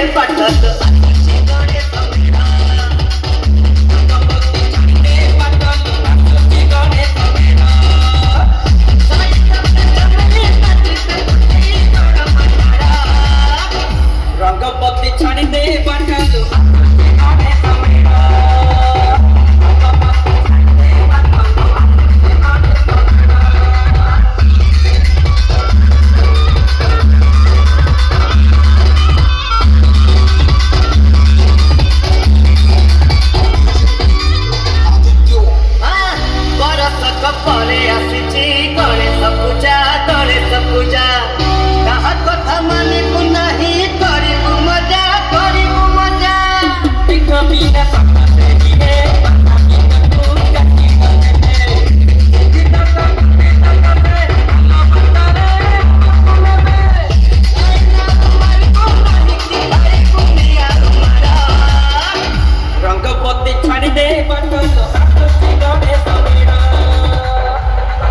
পাঠালো রঙ্গপতি ছাড়িতে পাঠালো ପରେ ଆସିଛି ଗଣେଶ ପୂଜା କାହା କଥା ମାନିବୁ ନାହିଁ କରିବୁ ମଜା ପିଠ ପିଠା ସକାଶେ ଦିଏ ରଙ୍ଗପତି ଛାଡ଼ିଦେ ପାଠଲ